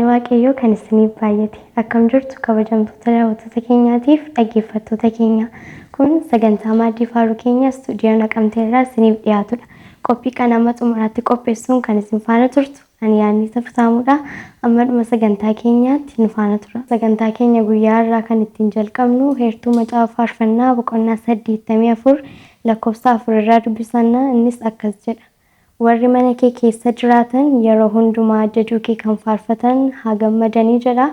waaqayyoo kan isiniif baay'ate akkam jirtu kabajamtoota daawwattoota keenyaatiif dhaggeeffattoota keenya kun sagantaa maaddii faaruu keenya istuudiyoo naqamtee irraa isiniif dhiyaatudha. Qophii kana amma xumuraatti qopheessuun kan isin faana turtu ani yaadni Habtaamuudha. Amma dhuma sagantaa keenyaatti nu faana tura. Sagantaa keenya guyyaa irraa kan ittiin jalqabnu heertuu macaafa faarfannaa boqonnaa 84 lakkoofsa 4 irraa dubbisanna. Innis akkas jedha. Warri mana kee keessa jiraatan yeroo hundumaa jajuu kee kan faarfatan haa gammadanii jedha.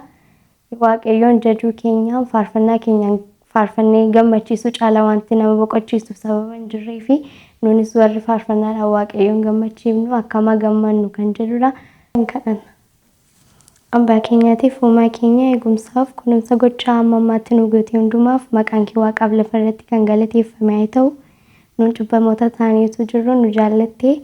Waaqayyoon jajuu keenyaan faarfannaa keenyaan faarfannee gammachiisuu caalaa wanti nama boqochiisu sababa hin jirree fi nunis warri faarfannaadhaan waaqayyoon gammachiifnu akkama gammannu kan jedhudha. Abbaa keenyaatiif uumaa keenya eegumsaaf kunuunsa gochaa amma ammaatti nu goote hundumaaf maqaan kee waaqaaf lafa irratti kan galateeffame haa ta'u. Nuun cubbamoota ta'aniitu jirru nu jaallattee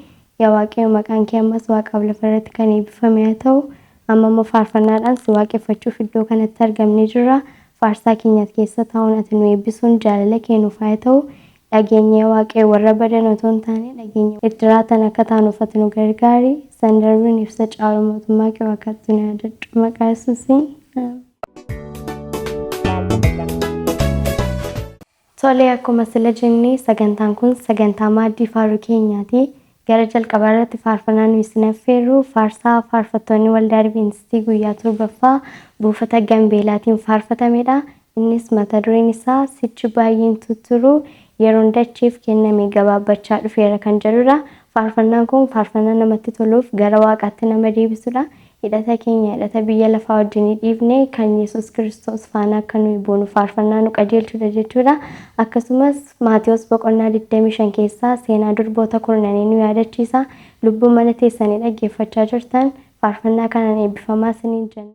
yaa waaqayyo maqaan kee ammas waaqaaf lafa irratti kan eebbifame haa ta'u. Amma immoo faarfannaadhaan si waaqeffachuuf iddoo kanatti argamnee jirra. Faarsaa keenya keessa taa'uun ati nu eebbisuun jaalala kee nuuf haa ta'u. Dhageenyee waaqayyo warra badan otoo hin taane dhageenyee itti jiraatan akka taanuuf ati nu gargaari. San darbiin ibsa caalu mootummaa kee waaqatti nu yaadadhu. Maqaa Yesuusiin. Tolee, akkuma sila jennee sagantaan kun sagantaa maaddii faaruu keenyaati. Gara jalqabaa irratti faarfannaa nu isin affeerru faarsaa faarfattoonni waldaa Adventistii guyyaa torbaffaa buufata Gambeelaatiin faarfatamedha. Innis mata dureen isaa sichi baay'een tutturuu yeroon dachiif kenname gabaabbachaa dhufeera kan jedhudha. Faarfannaan kun faarfannaa namatti toluuf gara waaqaatti nama deebisudha. Hidhata keenya hidhata biyya lafaa wajjin dhiifne kan Yesuus Kiristoos faana akka nuyi boonu faarfannaa nu qajeelchudha jechuudha. Akkasumas Maatiyos boqonnaa 25 keessaa seenaa durboota kurnanii nu yaadachiisa. Lubbuu mana teessanii dhaggeeffachaa jirtan faarfannaa kanaan eebbifamaa isiniin jenna.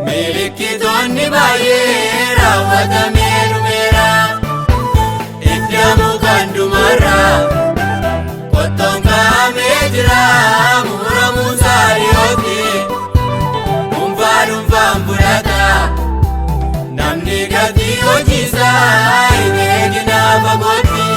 Milikitoonni baay'ee raawwatamee dhumeera. Ethiopia kan dhumarra qottoon kaa'amee jira. Muramuun saayyooti dhuunfaan fudhata. Namni gatii hojiisaa hin eegina fagootti.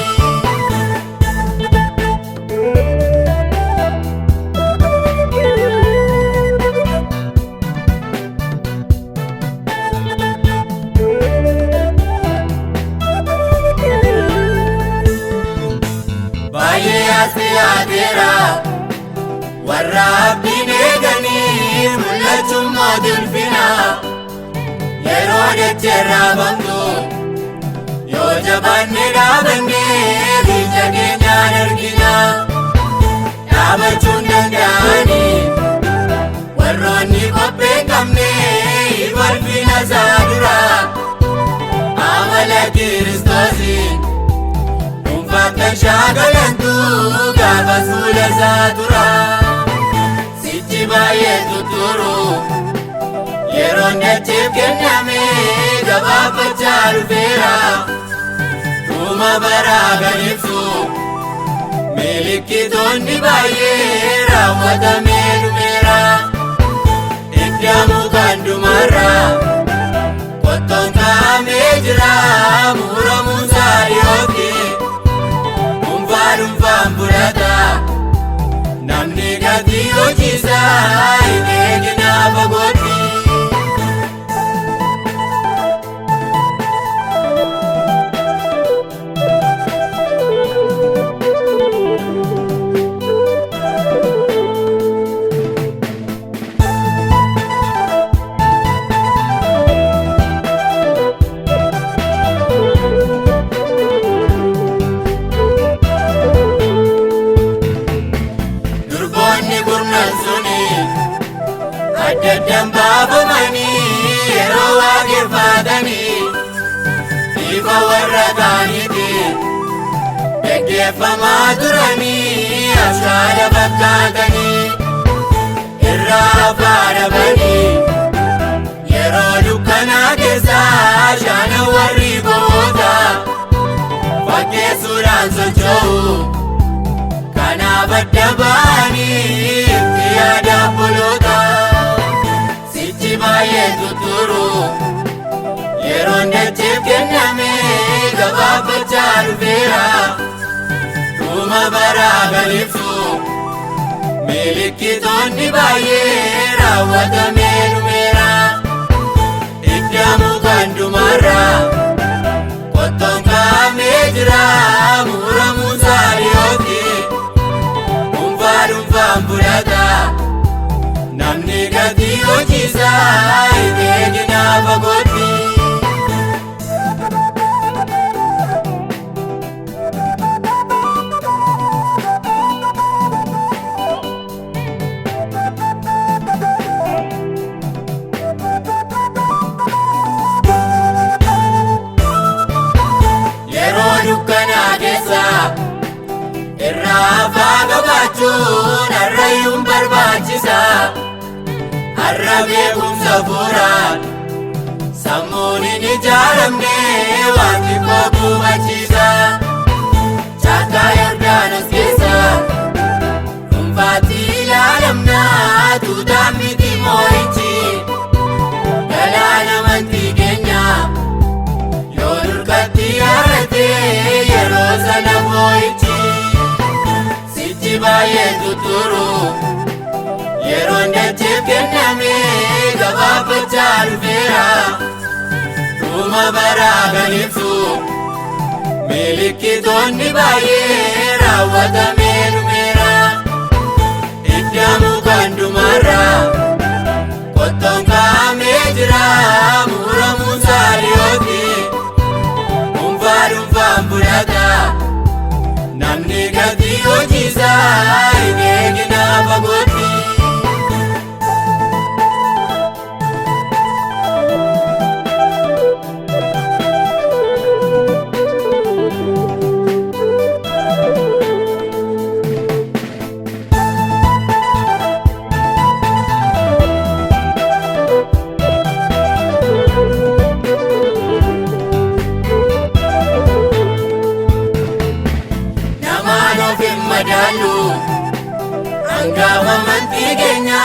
Warra abdiin eeganii mul'achuun mootiin fina. Yeroo dachee bamtu yoo jabaanne dhaabanne biyya keenyaan argina. Dhaabachuun danda'anii warroonni qophee qabne balfina isaa dura. Amala Kiristoosiin dhuunfaan shaagalantu gaafa fuula isaa tura. Sichi baay'ee tutturuu yeroon dachiif kenname gabaabbachaa dhufeera. Dhuma baraa kan ibsu milikitoonni baay'ee raawwatamee dhumeera. Ethiopia kan dhumarra qottoon kaa'amee jira. Muramuun saayyooti dhuunfaan fudhata. Namni gatii hojiisaa hin eegina fagootti. kurnan suni addaddaan baafamanii yeroo waaqeffatanii ifa warra kaaniitiin gaggeeffamaa turanii abshaala fakkaatanii irraa hafaa dhabanii yeroo dukkanaa keessaa shaana warri goota fakkeessuudhaan socho'u kanaaf adda ba'anii itti yaada obboloota sichi baay'ee tutturu yeroon dachiif kenname gabaabbachaa dhufeera dhuma baraa galibsu milikkitoonni baay'ee raawwatamee dhumeera iddamu kan dhumarra qottoon kaa'amee jira muramuu saariyooti dhuunfaan fudhata namni gatii hojiisaa eegina fagootti. irraa faagabaachuun arrayyuun barbaachisa har'a beekumsa fuuraan sammuun hin ijaaramne wanti koo gumachiisa chaakkaa yordaanos keessa dhuunfaatti ilaalamnaa tuutaan miti moo'ichi galaana amantii keenya yoo nurkatti yaarratee yeroo sana moo'ichi baay'ee tuturu yeroon dachiif kenname gabaabbachaa dhufeera dhuma baraa galibsu milikkitoonni baay'ee raawwatamee dhumeera iddamu kan dhumarra qottoon kaa'amee jira muramuu saariyooti dhuunfaan fudhata namni gatii hojiisaa eegina fagootti. Anggawa amantii keenya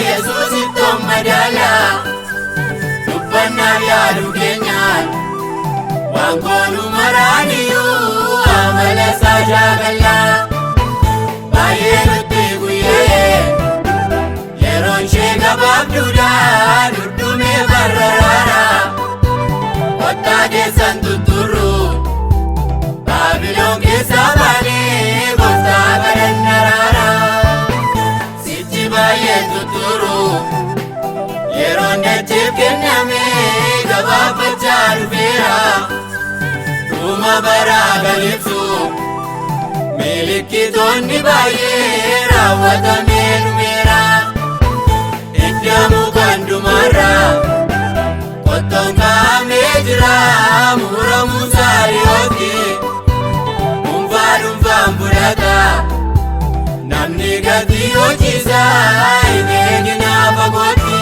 Yesuusittoon madaala dubbannaa yaadu keenyaan waan goonu maraaniyyuu amala isaa shaakalla baay'ee nutti guyyee yeroon ishee gabaabduudha dudduumee barraara kottaa keessan tutturru Baabiloon keessaa baanee gooftaa kadhannaraara baay'ee tuturu yeroon dachiif kenname gabaabbachaa dhufeera dhuma baraa galibsu milikkitoonni baay'ee raawwatamee dhumeera iddamu kan dhumarra qottoon kaa'amee jira muramuu saariyooti dhuunfaan fudhata namni gatii hojiisaa eegina fagootti.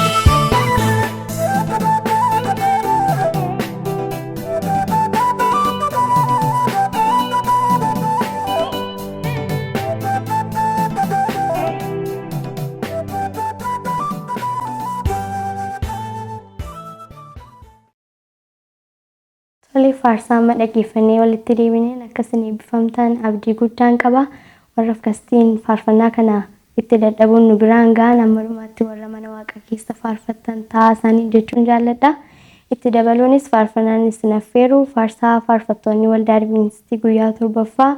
Tole faarsaa dhaggeeffannee walitti deebineen akkasiin eebbifamtaan abdii guddaan qaba. Warra akkasiin faarfannaa kana itti dadhabuun nu biraan gahan amma dhumaatti warra mana waaqa keessa faarfattan taasanii jechuun jaalladha. Itti dabaluunis faarfannaan isin affeeru faarsaa faarfattoonni waldaa Adventistii guyyaa torbaffaa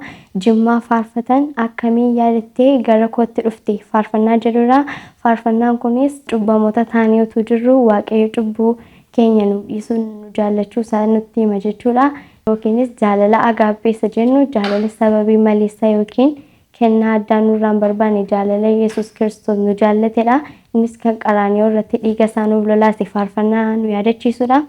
Jimmaa faarfatan akkamii yaadattee gara kootti dhufte faarfannaa jedhudha. Faarfannaan kunis cubbamoota taanee utuu jirru waaqayyo cubbuu keenya nu dhiisuun nu jaallachuu isaa nutti hima jechuudha. Yookiinis jaalala agaabbeessa jennu jaalala sababii maleessa yookiin kennaa addaa nurraan barbaanne jaalala Yesuus Kiristoos nu jaallatedha. Innis kan qaraaniyoon irratti dhiiga isaa nuuf lolaase faarfannaa nu yaadachiisudha.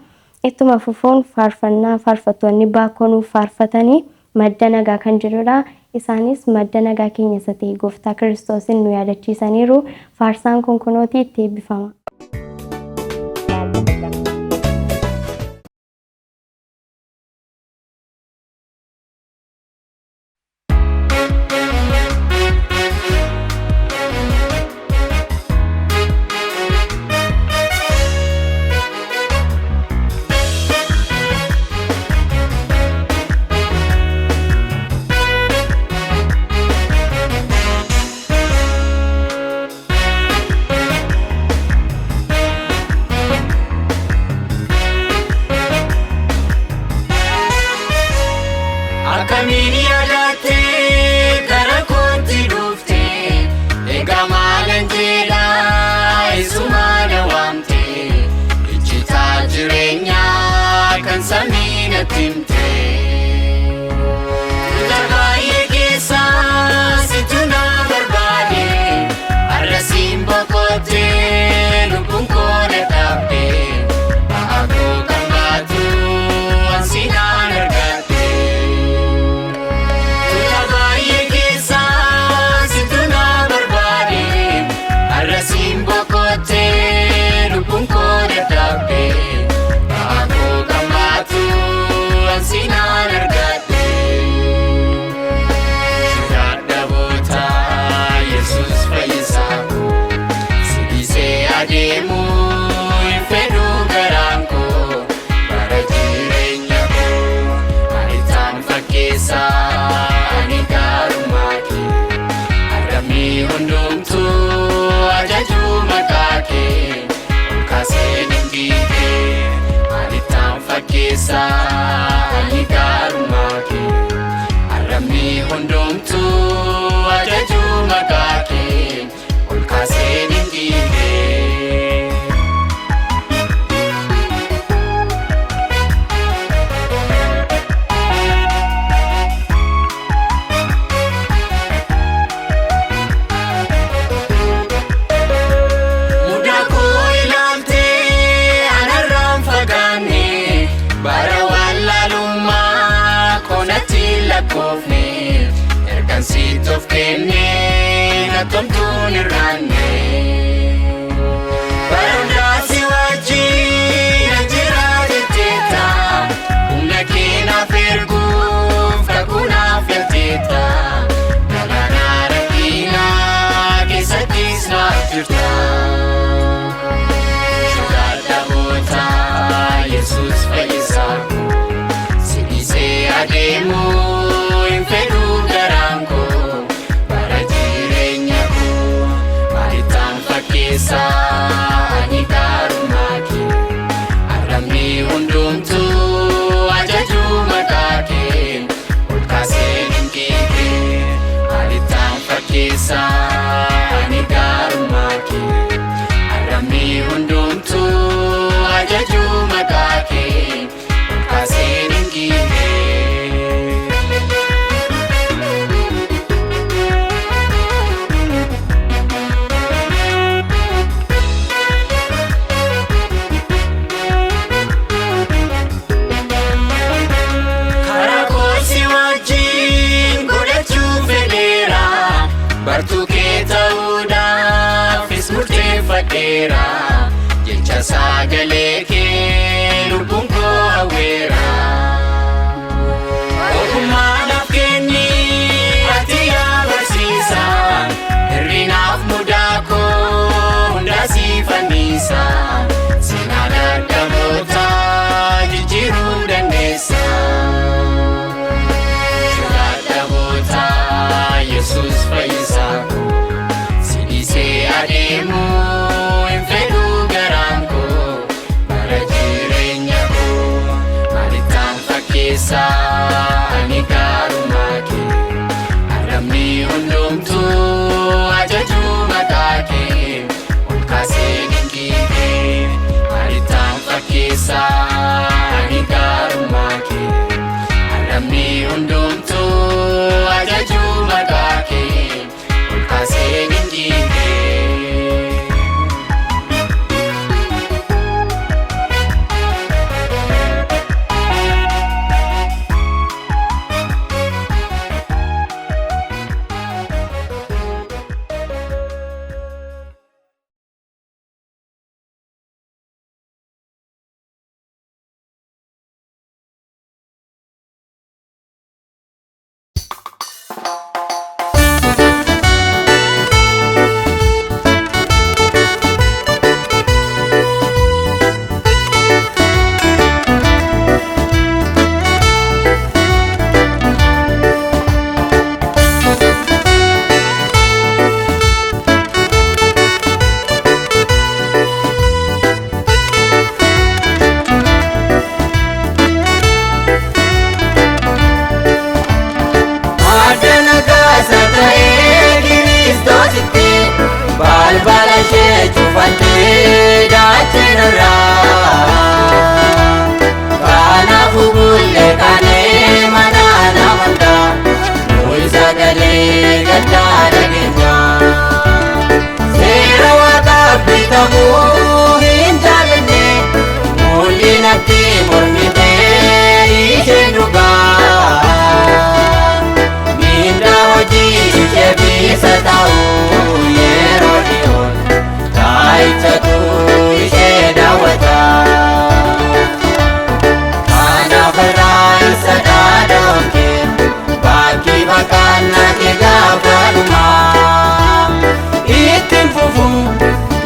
Ittuma fufuun faarfannaa faarfattoonni baakoo nuuf faarfatanii madda nagaa kan jedhudha. Isaanis madda nagaa keenya isa ta'e Gooftaa Kiristoosin nu yaadachiisaniiru. Faarsaan kun kunootii itti eebbifama. Akkamini yaadatte gara kootti dhufte egaa maalan jedha isuma waamte iccitaa jireenyaa kan samii natti himte kutaa baay'ee keessa situ na barbaade har'a siin boqotte lubbuun koo na dhaabde ba'aa koo kan baatu ansi naan argadhe. Lubbuun koo na dhaabde ba'aa koo kan baatu ansi naan argadhe. Dadhaboota Yesuus fayyisaa koo si dhiisee adeemuu hin fedhu garaan koo bara jireenya koo ariitaan fakkeessa ani gaarummaa kee argamii hundumtuu ajajuu maqaa kee ol kaasee dinqiite ariitaan fakkeessa ani gaarummaa kee argamii hundumtuu ajajuu maqaa kee ol kaasee dinqiite. Ergan siitof kennee na tomtuun irraanne bara hundaa si wajjin nan jira jetteetta humna kee naaf erguuf kakuu naaf galteetta galaana rakkinaa keessattis naaf jirta. Dadhaboota Yesuus fayyisaa koo si dhiisee adeemuu hin fedhu garaan koo bara jireenya koo ariitaan fakkeessa ani gaarummaa kee argamii hundumtuu ajajuu maqaa kee ol kaasee dinqiite ariitaan fakkeessa ani gaarummaa kee argamii hundumtuu ajajuu maqaa kee ol kaasee dinqiite. Bartuu kee ta'uudhaafis murteeffadheera jecha sagalee kee lubbuun koo hawweera. Ogummaa naaf kenni ati yaa barsiisa hirrinaaf mudaa koo hundaa siif anniisa seenaa dadhaboota jijjiiruu dandeessa. Dadhaboota Yesuus fayyisaa koo si dhiisee adeemuu hin fedhu garaan koo bara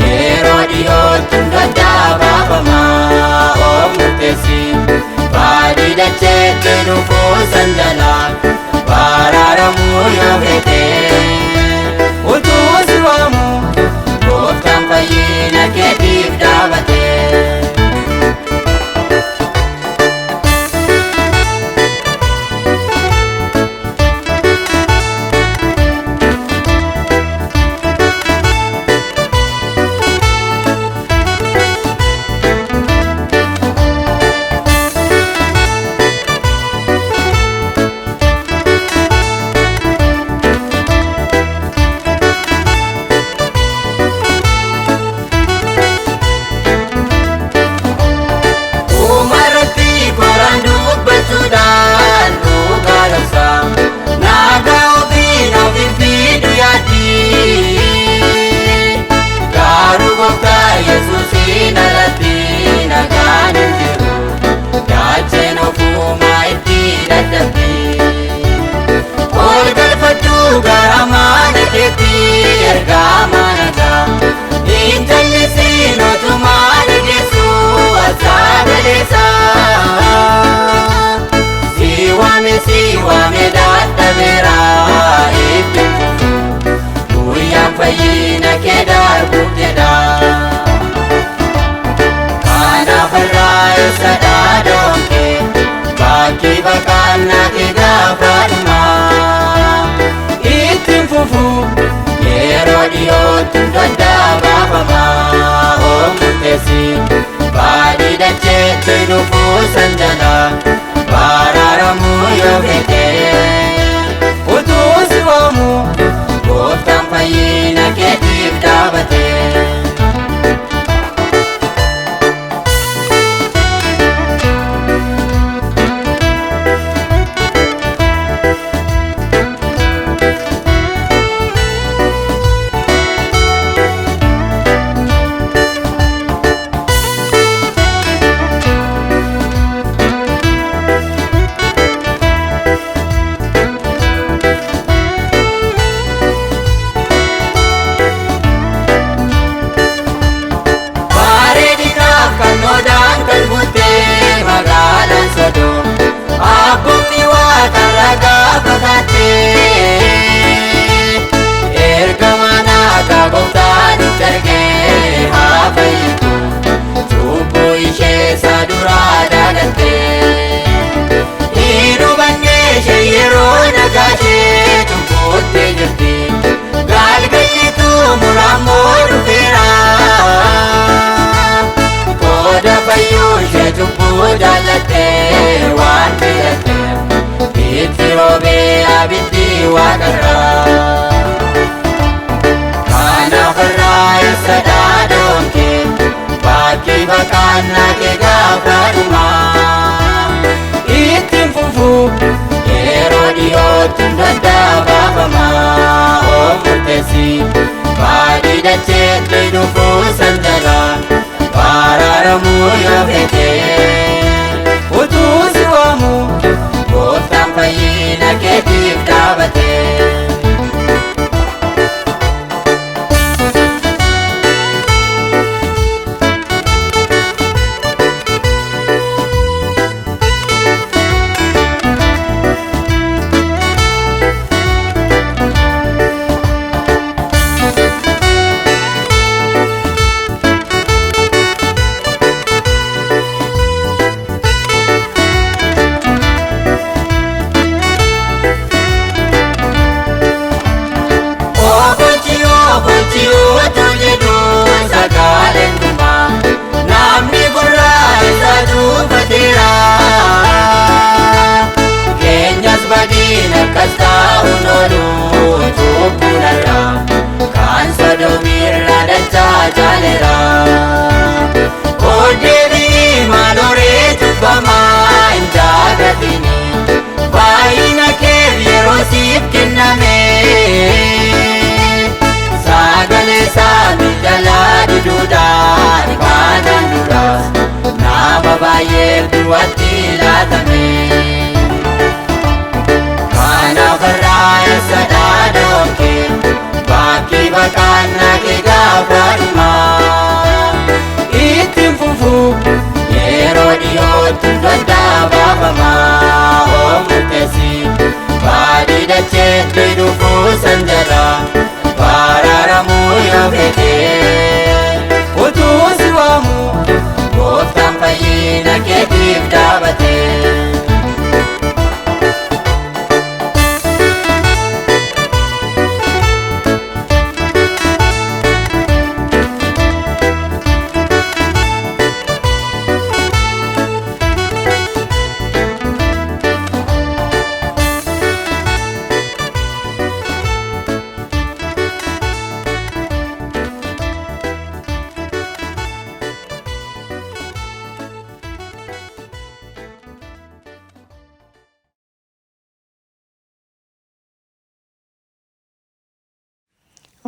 yeroo dhiyootti hundaddaa baafamaa of murteessi baadii dacheetti dhufuu sanjalaa baraaramuu yoo feete utuu si waamu gooftaan fayyina keetiif dhaabate. Siwame dadhabera itti guyyaan fayyina kee darbuuf jedha kanaaf irraa isa dhaadoonke bakki baqannaa kee gaafa dhumaa ittiin fufu yeroo dhiyootti hundaddaa baafamaa of murteessi baadii dacheetti dhufuu sanjalaa baraaramuu yoo feete utuu si waamu gooftaan fayyina keetiif dhaabate. Abiddi waaqarraa kanaaf irraa isa dhaadoonke bakki baqannaa kee gaafa dhumaa ittiin fufu yeroo dhiyootti hundaddaa baafamaa of murteessi baadii dacheetti dhufuu sanjalaa baraaramuu yoo feete utuu si waamu gooftaan fayyina keetiif dhaabate. baay'ee duwwaatti laatame. Kanaaf irraa eessa dhaadhooke bakki baqannaa kee gaafa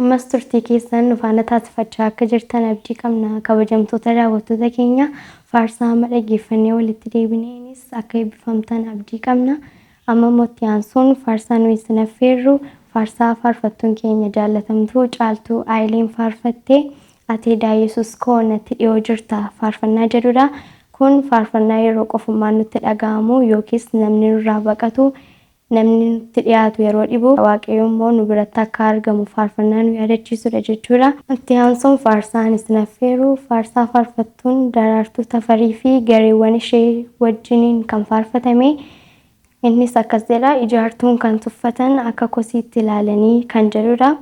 ammas turtii keessan nu faana taasifachaa akka jirtan abdii qabna. Kabajamtoota daawwattoota keenya faarsaa amma dhaggeeffannee walitti deebineenis akka eebbifamtan abdii qabna. Amma mootii aansuun faarsaa nuyi isin affeerru faarsaa faarfattuun keenya jaallatamtuu Caaltuu Aayileen faarfattee Ati Yesus koo natti dhiyoo jirta faarfannaa jedhudha. Kun faarfannaa yeroo qofummaan nutti dhaga'amu yookiis namni nurraa baqatu namni nutti dhiyaatu yeroo dhibu Waaqayyo immoo nu biratti akka argamu faarfannaa nu yaadachiisudha jechuudha. Itti aansuun faarsaan isin affeerru faarsaa faarfattuun Daraartuu Tafarii fi gareewwan ishee wajjiniin kan faarfatame. Innis akkas jedha, ijaartuun kan tuffatan akka kosiitti ilaalanii kan jedhudha.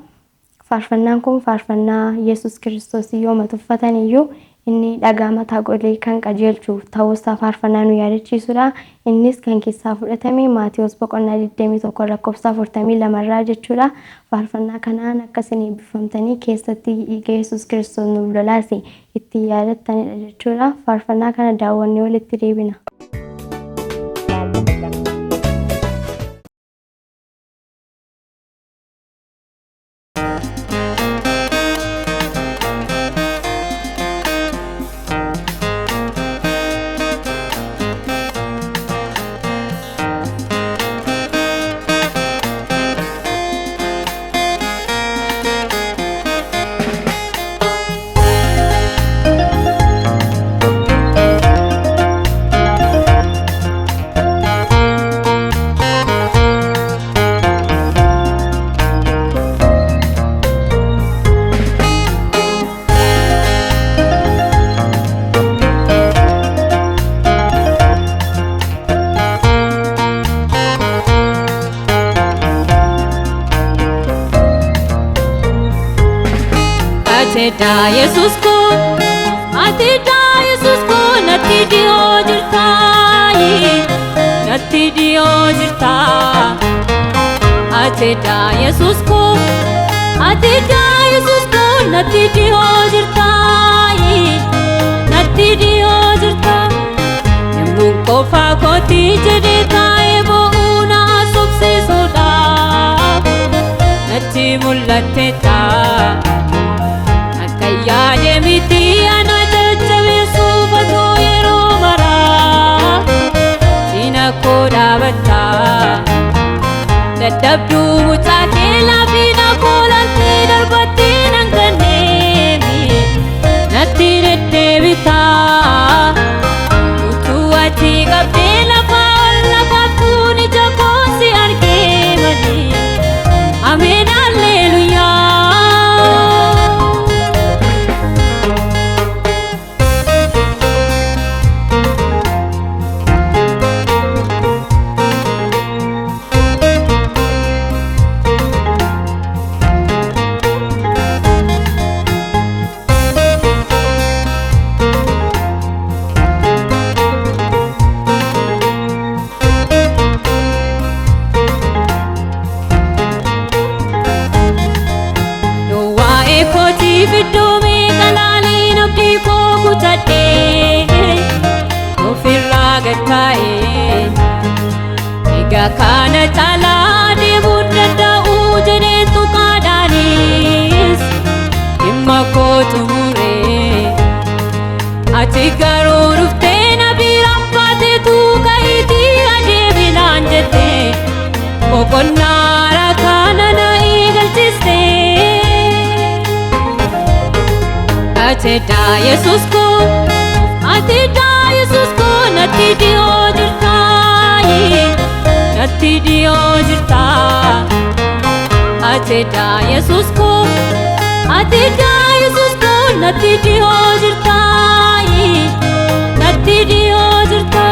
Faarfannaan kun faarfannaa Yesus Kiristoos yooma tuffatan iyyuu inni dhagaa mataa godhee kan qajeelchu ta'uusaa faarfannaa nu yaadachiisudha. Innis kan keessaa fudhatame Maatiyos boqonnaa 21 lakkoofsa 42 irraa jechuudha. Faarfannaa kanaan akkasiin eebbifamtanii keessatti dhiiga Yesus Kiristoos nuuf lolaase itti yaadattanidha jechuudha. Faarfannaa kana daawwannee walitti deebina. Yesus ko, ati Yesus ko natti dhiyoo jirta, natti dhiyoo jirta. Ati Yesus ko, ati Yesus ko natti dhiyoo jirta, natti dhiyoo jirta. Yemmuu qofa kooti jedhee taa'ee bo'uu na sobsiisudha, natti mul'atte ta'a. Yaade miti ana jajjabeessu fatoo yeroo maraa sina koo dhaabattaa dadhabduu mucaa kee laafina koolantee darbattee nan ganneemi natti deddeebitaa utuu ati qabdee lafaa ol qabduun ija koo si argee malee ameen alleluuyaa. Kana caalaa deemuun danda'u jedhee tuqaadhaanis dhimma koo xumuree ati garuu dhuftee na biraan baateetu ka'iitii adeeminaan jettee boqonnaa kana na eegalchistee. Ati Yesus ko, ati Yesus ko natti dhiyoo jirta. Natti dhiyoo jirta. Ati Yesus ko, ati Yesus ko natti dhiyoo jirta, natti dhiyoo jirta.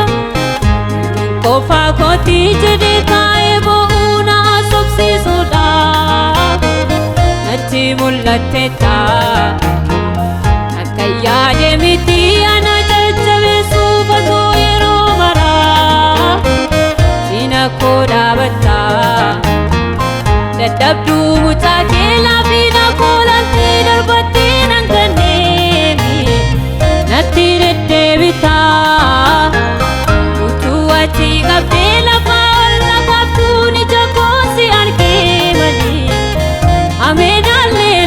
Qofa kooti jedhee taa'ee bo'uu na sobsiisudha, natti mul'atte ta'a. Akka yaade miti ana jajjabeessu fatoo yeroo maraa sina koo dhaabattaa dadhabduu mucaa kee laafina koolantee darbattee nan ganneemi natti deddeebitaa utuu ati qabdee lafaa ol qabduun ija koo si argee malee ameen alleluuyaa.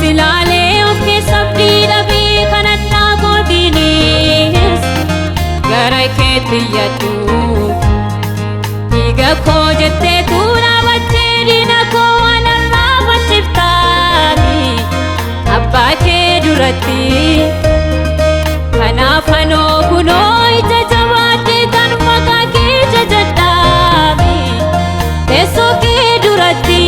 silaalee of keessa abdii dhabee kadhannaa kootiinis gara keetti iyyadhu. Dhiiga koo jetteetu dhaabattee diina koo anarraa facciftaani abbaa kee duratti. Kanaaf anoo kunoo ija jabaadhee kan maqaa kee jajadhaami teessoo kee duratti.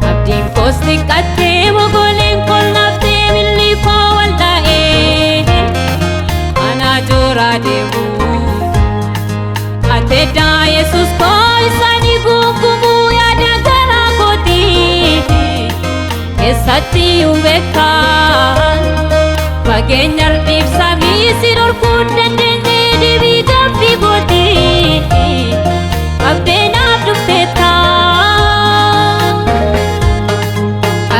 Abdiin koos xiqqattee mogoleen kol naaftee milli koo waldaa'ee anaa jooraa deemu ateddaa Yesuus koo isaanii gungumuu yaada garaa kootii keessatti hubeekkaa fageenya ardiif samii si dhorkuun dandeenye deebii gaaffii kootii qabdee naaf dhufteetta.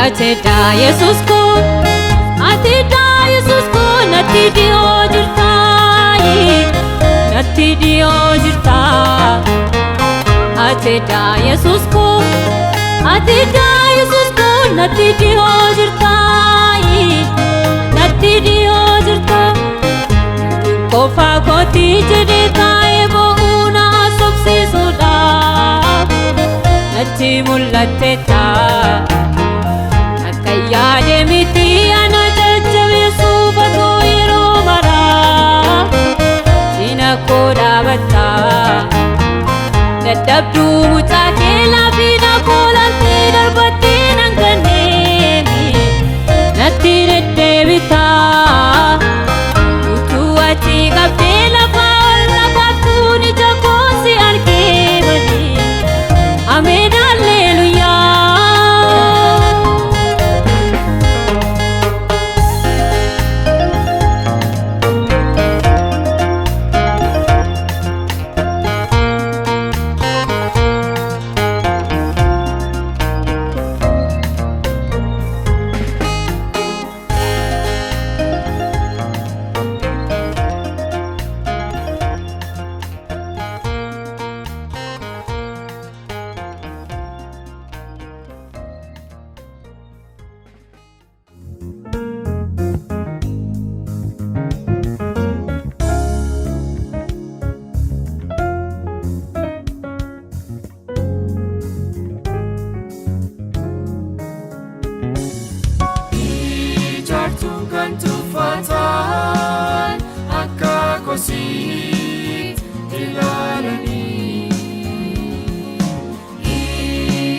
Ateddaa Yesuus koo ateddaa Yesuus koo natti dhiyoo jirta natti dhiyoo jirta. Ateddaa Yesuus koo ateddaa Yesuus koo natti dhiyoo jirta natti dhiyoo jirta. Qofaa kootii jedhee taa'ee bo'uu na sobsiisuudhaaf natti mul'atteetta. Akka yaade miti ana jajjabeessuuf atoo yeroo maraa cina koo dhaabatta. Dadhabduu mucaa kee laafina koo laaltee darbattee nan ganneemi natti deddeebita. Utuu ati qabdee lafaa ol naqaaftuun ija koo si argee badi. Ameen alleluuyaa.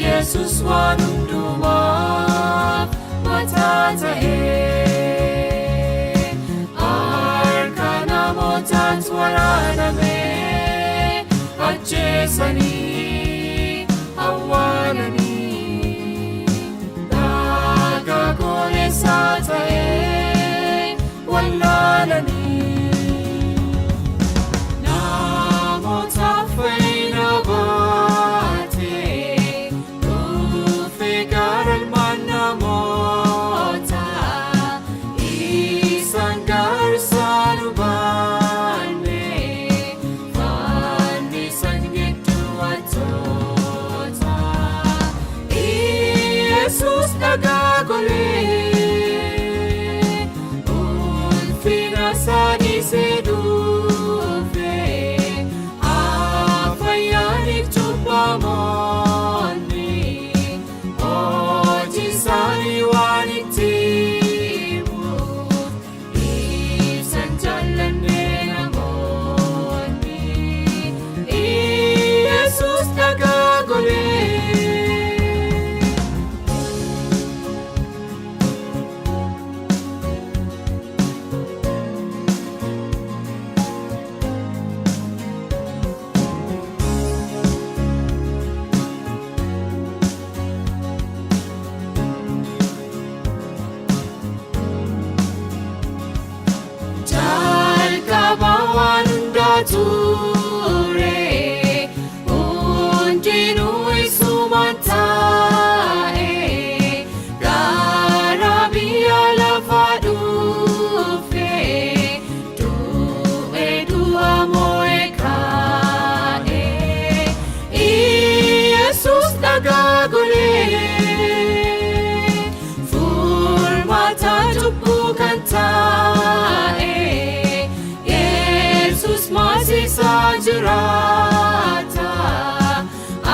Yesus waan hundumaaf mataa ta'ee harka namootaan waraanamee ajjeesanii awwaalanii dhagaa gooneessaa ta'ee wallaalanii namootaaf fayyina baatee dhufee gara ilmaan namootaa isaan gargaaruu baannee fannisan gidduu dagaagolee furmaata cubbuu kan taa'e Yesus maasisaa jiraata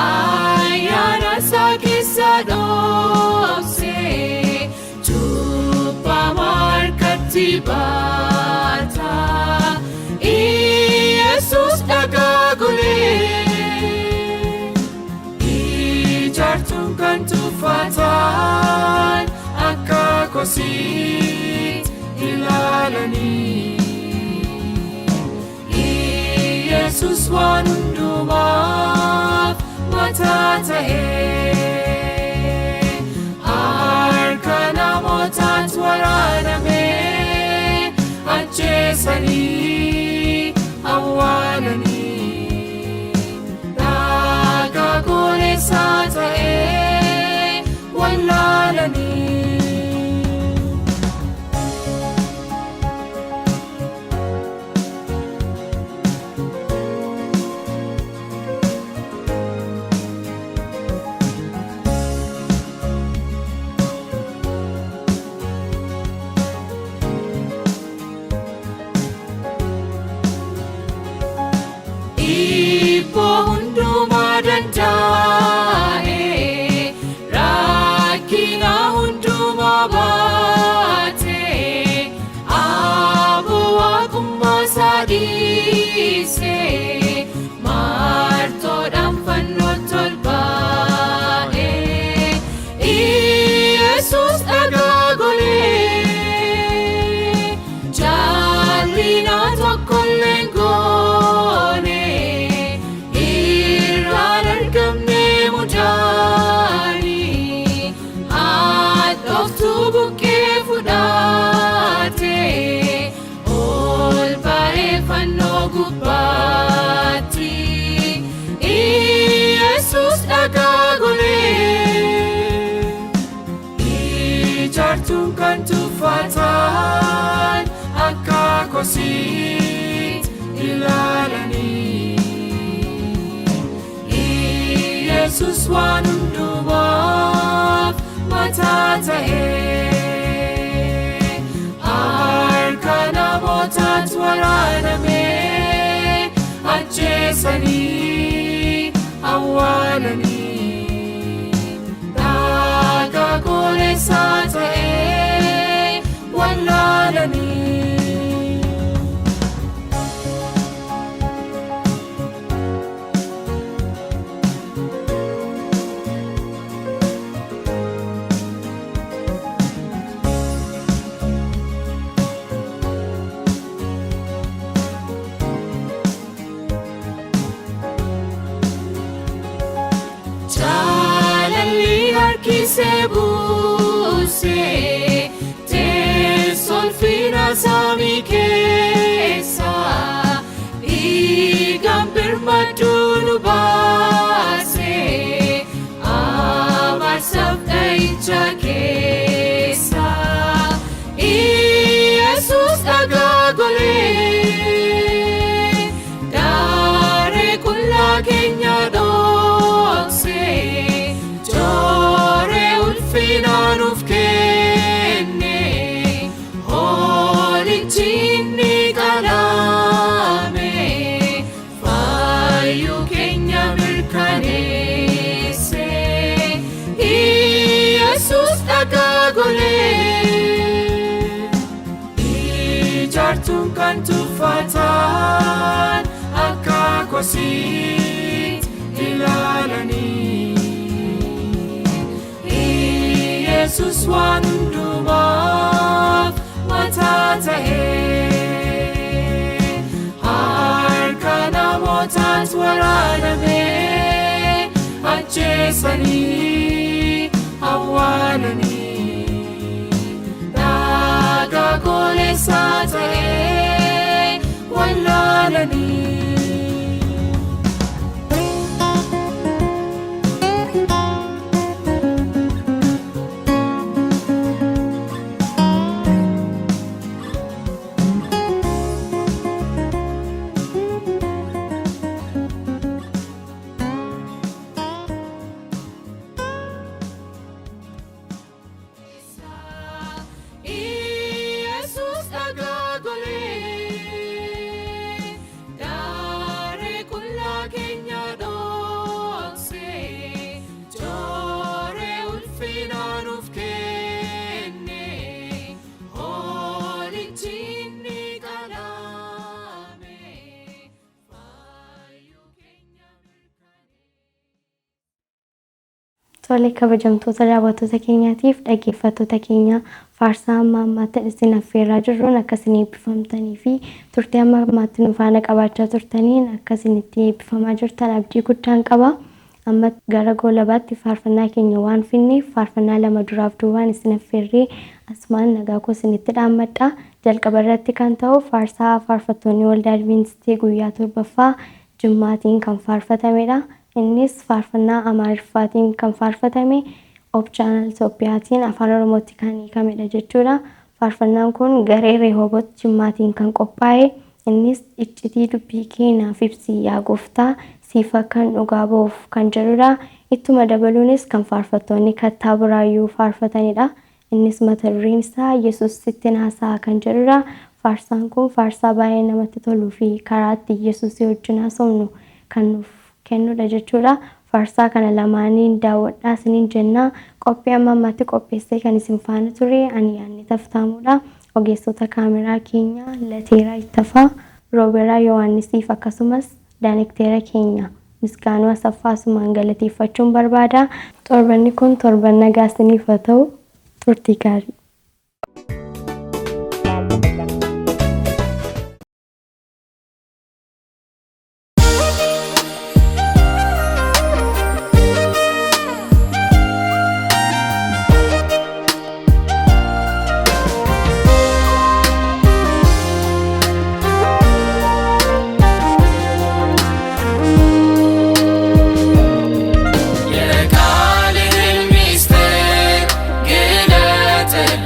ayyaana isaa keessa dhoksee cubbamaa harkatti baata Yesus dagaagolee ijaartuun kan tuffatan akka kosiit ilaalanii Yesus waan hundumaaf mataa ta'ee harka namootaat waraanamee ajjeesanii awwaalanii dhagaa gooneessaa ta'ee wallaalanii Ibboo hundumaa danda'e rakkina hundumaa baate aboo waaqummaa isaa dhiisee martoodhaan fannootti ol ba'e Yesus dagaagolee jal'ina tokkollee hin goone irraan argamne mudaanii haadhoftuu buqqee fudhatee ol ba'ee fannoo gubbaatti Yesus dagaagolee ijaartuun kan tuffatan akka kosiit ilaalanii Yesus waan hundumaaf mataa ta'ee harka namootaat waraanamee ajjeesanii awwaalanii dhagaa gooneessaa ta'ee wallaalanii jaalalli harkisee buusee teessoon ulfina samii keessa dhiigaan birmaduu nu baasee abaarsaaf dha'icha keessa Yesus dagaagolee daaree qullaa keenya dhoksee jooree ulfina nuuf kenne hoolichi inni qalame fayyuu keenya mirkaneesse Yesus dagaagolee ijaartuun kan tuffatan akka kosiit ilaalanii Yesus waan hundumaaf mataa ta'ee harka namootaat waraanamee ajjeesanii awwaalanii dhagaa gooneessaa ta'ee wallaalanii Tole kabajamtoota daawwattoota keenyaatiif dhaggeeffattoota keenya faarsaa amma ammaatti isin affeerraa jirruun akkasiin eebbifamtanii fi turtii amma ammaatti nu faana qabaachaa turtaniin akkasiin itti eebbifamaa jirtan abdii guddaan qaba. Amma gara goolabaatti faarfannaa keenya waan finneef faarfannaa lama duraaf duubaan isin affeerree asumaan nagaa koo isinitti dhaammadha. Jalqaba irratti kan ta'u faarsaa faarfattoonni waldaa Adventistii guyyaa torbaffaa Jimmaatiin kan faarfatamedha. Innis faarfannaa Amaariffaatiin kan faarfatame of channel Itoophiyaatiin afaan Oromootti kan hiikamedha jechuudha. Faarfannaan kun garee Rehoobot Jimmaatiin kan qophaa'e. Innis iccitii dubbii keenyaaf ibsi yaa gooftaa siif akkan dhugaa ba'uuf kan jedhudha. Ittuma dabaluunis kan faarfattoonni kattaa buraayyuu faarfatanidha. Innis mata dureen isaa Yesuus sitti naasaa kan jedhudha. Faarsaan kun faarsaa baay'ee namatti toluu fi karaa itti Yesuusii wajjin haasofnu kan nuuf kennudha jechuudha. Faarsaa kana lamaaniin daawwadhaa isiniin jenna. Qophii amma ammaatti qopheessee kan isin faana ture ani yaanni Habtaamuudha. Ogeessota kaameraa keenya Lateeraa Ittafaa, Rooberaa Yohaannisiif akkasumas daayirekteera keenya Misgaanuu Asaffaa galateeffachuun barbaada. Torbanni kun torban nagaa isiniif haa ta'u. Turtii gaarii. የቃልህን ምስጢር ግለጥልኝ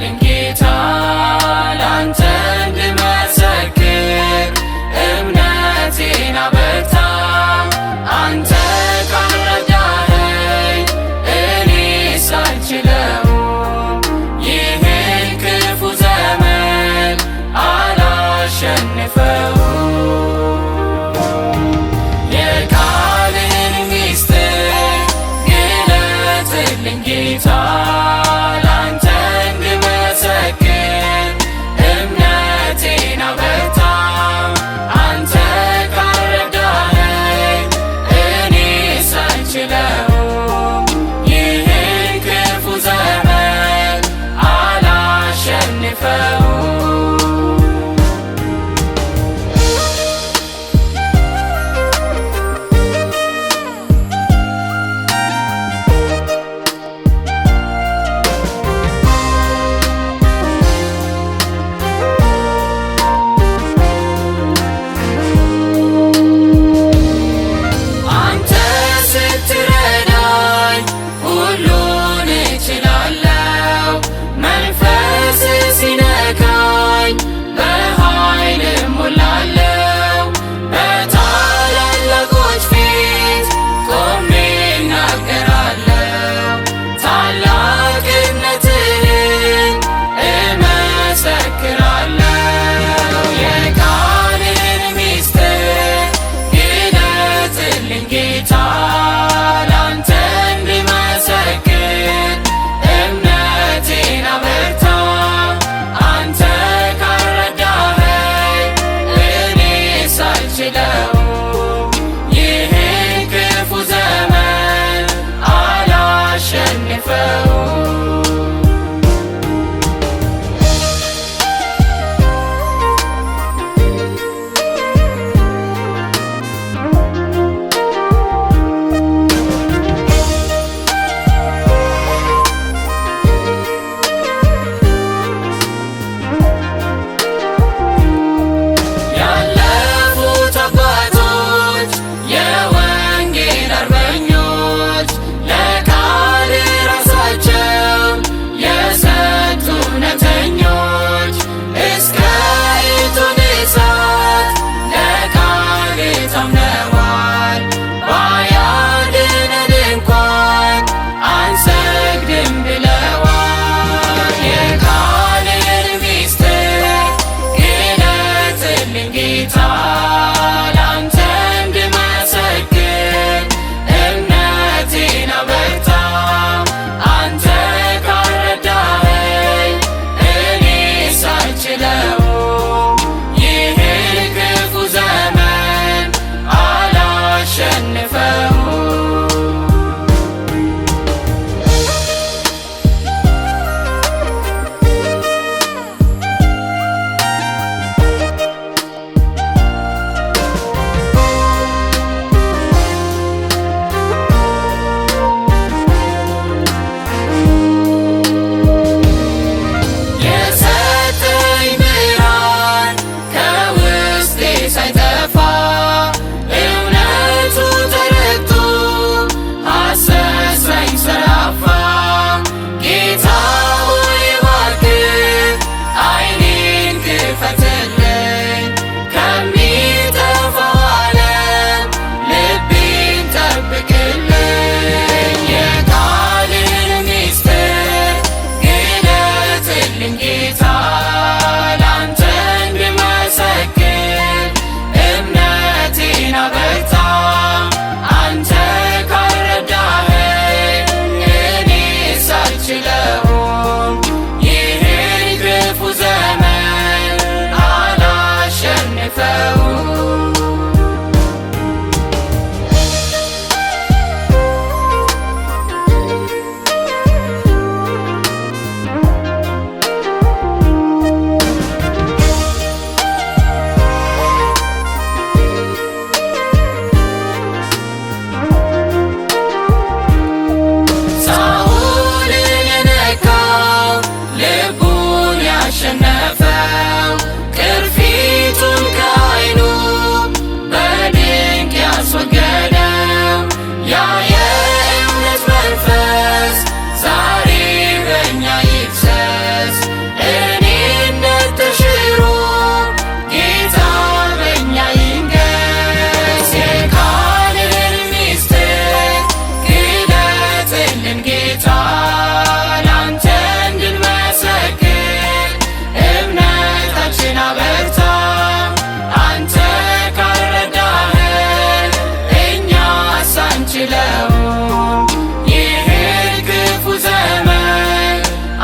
አንችለውም ይህን ክፉ ዘመን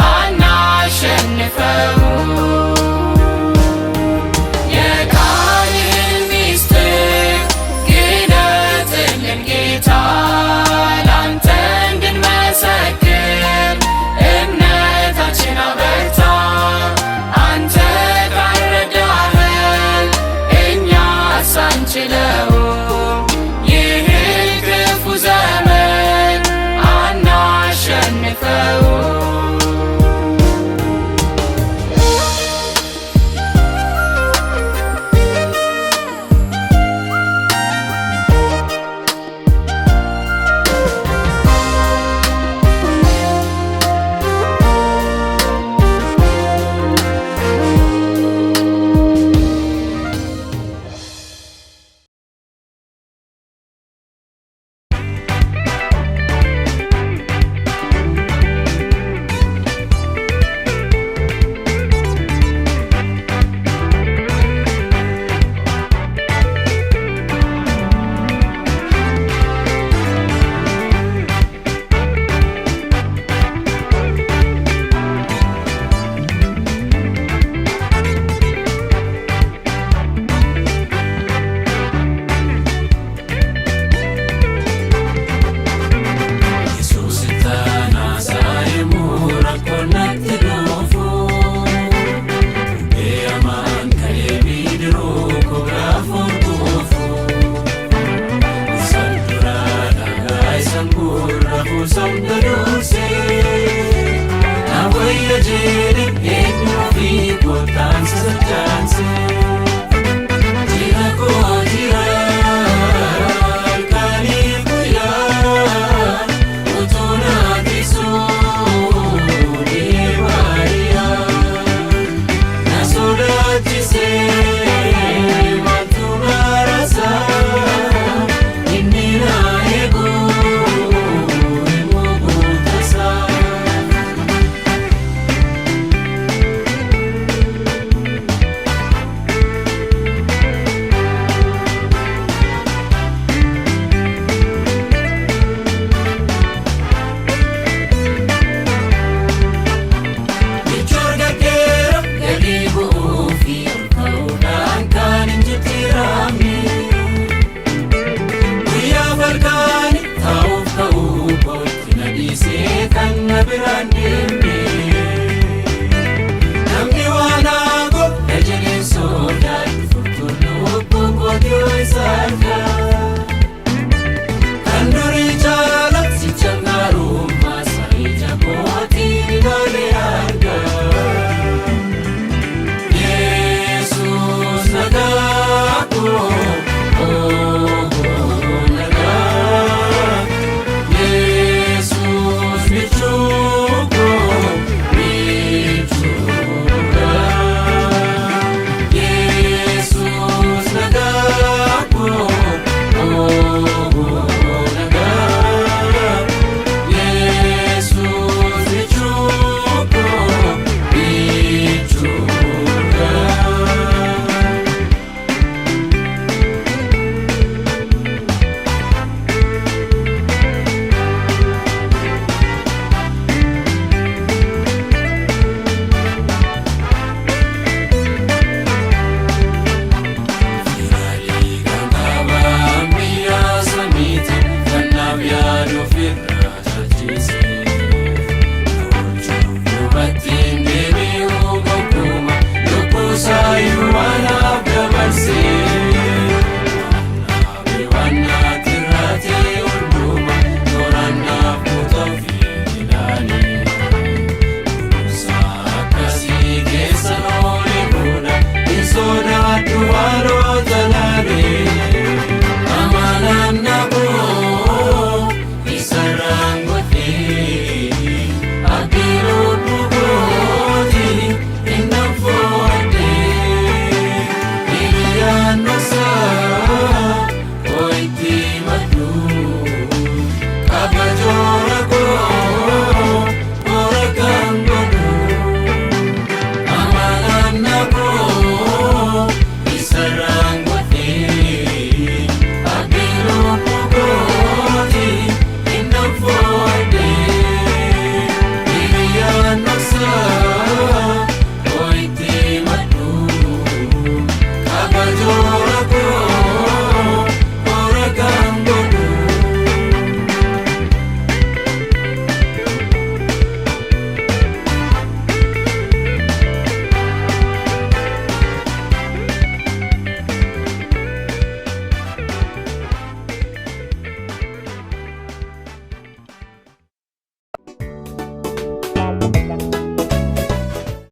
አናሸንፈውም። የቃልህን ሚስጥር ግለጥልን ጌታ ላንተ እንድንመሰክር እምነታችን አበርታ። አንተ ካልረዳኸን እኛስ አንችለውም ይህን ክፉ ዘመን አናሸንፈውም። Now we are dead, and you feel what dances and dances.